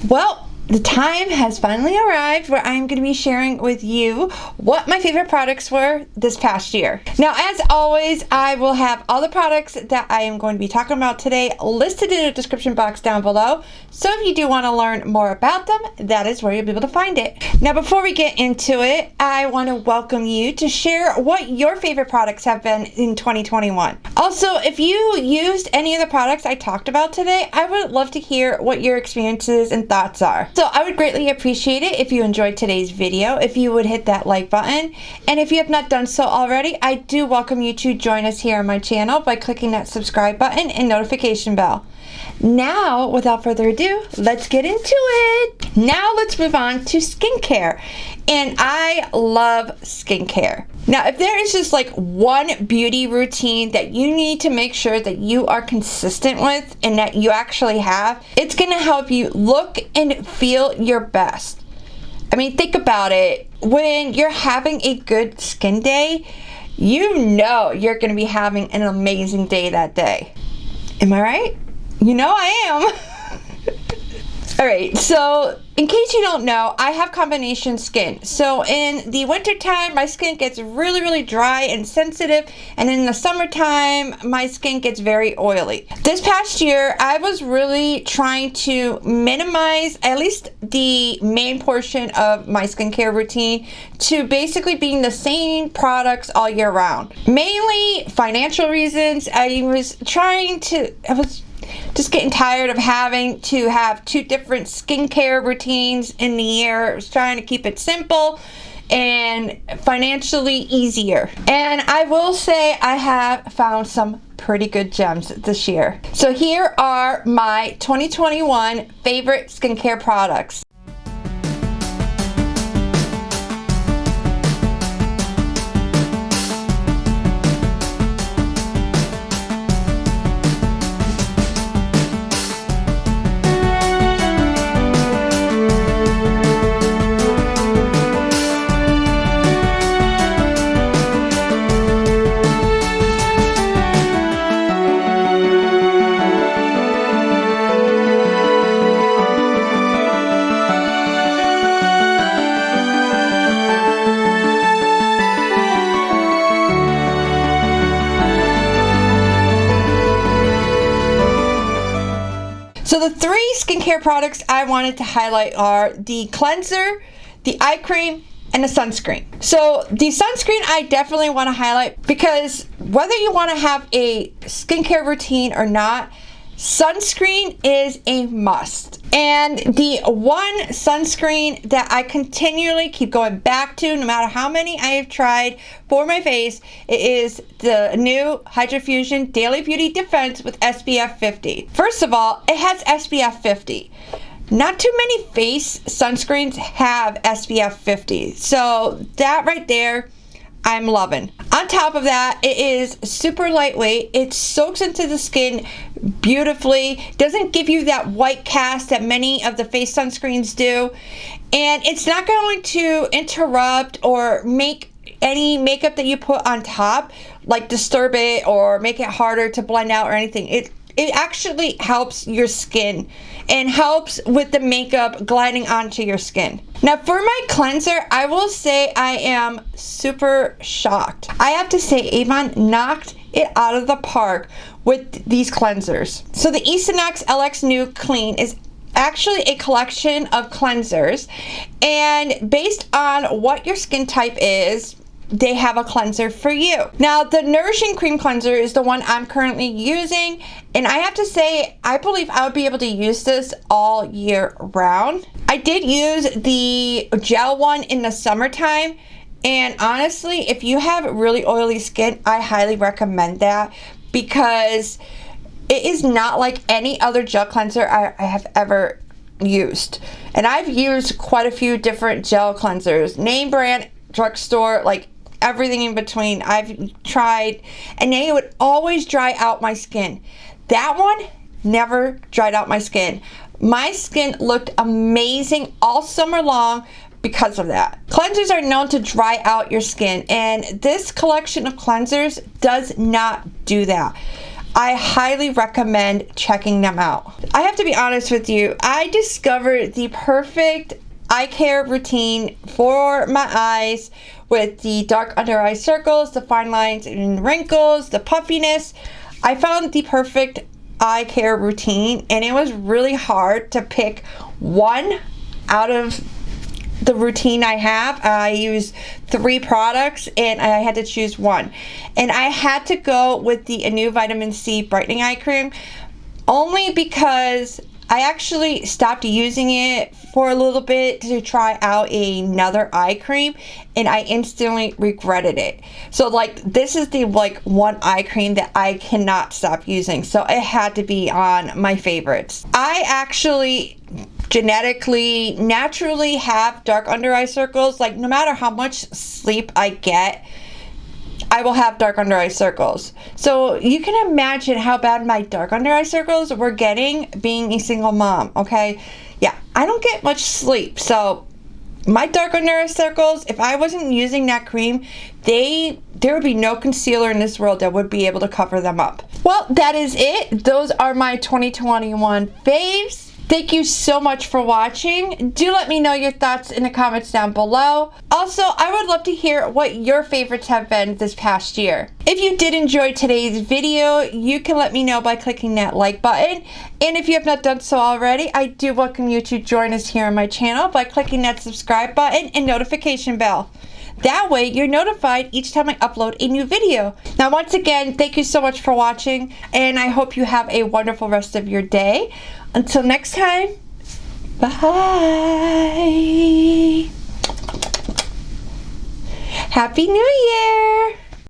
Well, the time has finally arrived where I'm going to be sharing with you what my favorite products were this past year. Now, as always, I will have all the products that I am going to be talking about today listed in the description box down below. So if you do want to learn more about them, that is where you'll be able to find it. Now, before we get into it, I want to welcome you to share what your favorite products have been in 2021. Also, if you used any of the products I talked about today, I would love to hear what your experiences and thoughts are. So I would greatly appreciate it if you enjoyed today's video, if you would hit that like button. And if you have not done so already, I do welcome you to join us here on my channel by clicking that subscribe button and notification bell. Now, without further ado, let's get into it. Now let's move on to skincare. And I love skincare. Now, if there is just like one beauty routine that you need to make sure that you are consistent with and that you actually have, it's going to help you look and feel your best. I mean, think about it. When you're having a good skin day, you know you're going to be having an amazing day that day. Am I right? You know I am. Alright, so in case you don't know, I have combination skin. So in the wintertime, my skin gets really dry and sensitive, and in the summertime, my skin gets very oily. This past year, I was really trying to minimize at least the main portion of my skincare routine to basically being the same products all year round. Mainly financial reasons. I was just getting tired of having to have two different skincare routines in the year. I was trying to keep it simple and financially easier. And I will say I have found some pretty good gems this year. So here are my 2021 favorite skincare products. So the three skincare products I wanted to highlight are the cleanser, the eye cream, and the sunscreen. So the sunscreen I definitely want to highlight because whether you want to have a skincare routine or not, sunscreen is a must. And the one sunscreen that I continually keep going back to, no matter how many I have tried for my face, it is the new Hydrofusion Daily Beauty Defense with SPF 50. First of all, it has SPF 50. Not too many face sunscreens have SPF 50. So that right there, I'm loving. On top of that, it is super lightweight. It soaks into the skin beautifully. Doesn't give you that white cast that many of the face sunscreens do. And it's not going to interrupt or make any makeup that you put on top like disturb it or make it harder to blend out or anything. It actually helps your skin and helps with the makeup gliding onto your skin. Now for my cleanser, I will say I am super shocked. I have to say Avon knocked it out of the park with these cleansers. So the Esonox LX New Clean is actually a collection of cleansers, and based on what your skin type is, they have a cleanser for you. Now, the Nourishing Cream Cleanser is the one I'm currently using, and I have to say, I believe I would be able to use this all year round. I did use the gel one in the summertime, and honestly, if you have really oily skin, I highly recommend that because it is not like any other gel cleanser I have ever used. And I've used quite a few different gel cleansers, name brand, drugstore, like everything in between I've tried, and they would always dry out my skin. That one never dried out my skin. My skin looked amazing all summer long because of that. Cleansers are known to dry out your skin, and this collection of cleansers does not do that. I highly recommend checking them out. I have to be honest with you, I discovered the perfect eye care routine for my eyes with the dark under eye circles, the fine lines and wrinkles, the puffiness. I found the perfect eye care routine, and it was really hard to pick one out of the routine I have. I use 3 products and I had to choose one, and I had to go with the new vitamin C brightening eye cream, only because I actually stopped using it for a little bit to try out another eye cream, and I instantly regretted it. So like, this is the one eye cream that I cannot stop using, so it had to be on my favorites. I actually genetically, naturally have dark under eye circles. Like, no matter how much sleep I get, I will have dark under eye circles. So you can imagine how bad my dark under eye circles were getting being a single mom, okay? Yeah, I don't get much sleep. So my dark under eye circles, if I wasn't using that cream, there would be no concealer in this world that would be able to cover them up. Well, that is it. Those are my 2021 faves. Thank you so much for watching. Do let me know your thoughts in the comments down below. Also, I would love to hear what your favorites have been this past year. If you did enjoy today's video, you can let me know by clicking that like button. And if you have not done so already, I do welcome you to join us here on my channel by clicking that subscribe button and notification bell. That way, you're notified each time I upload a new video. Now, once again, thank you so much for watching, and I hope you have a wonderful rest of your day. Until next time, bye. Happy New Year!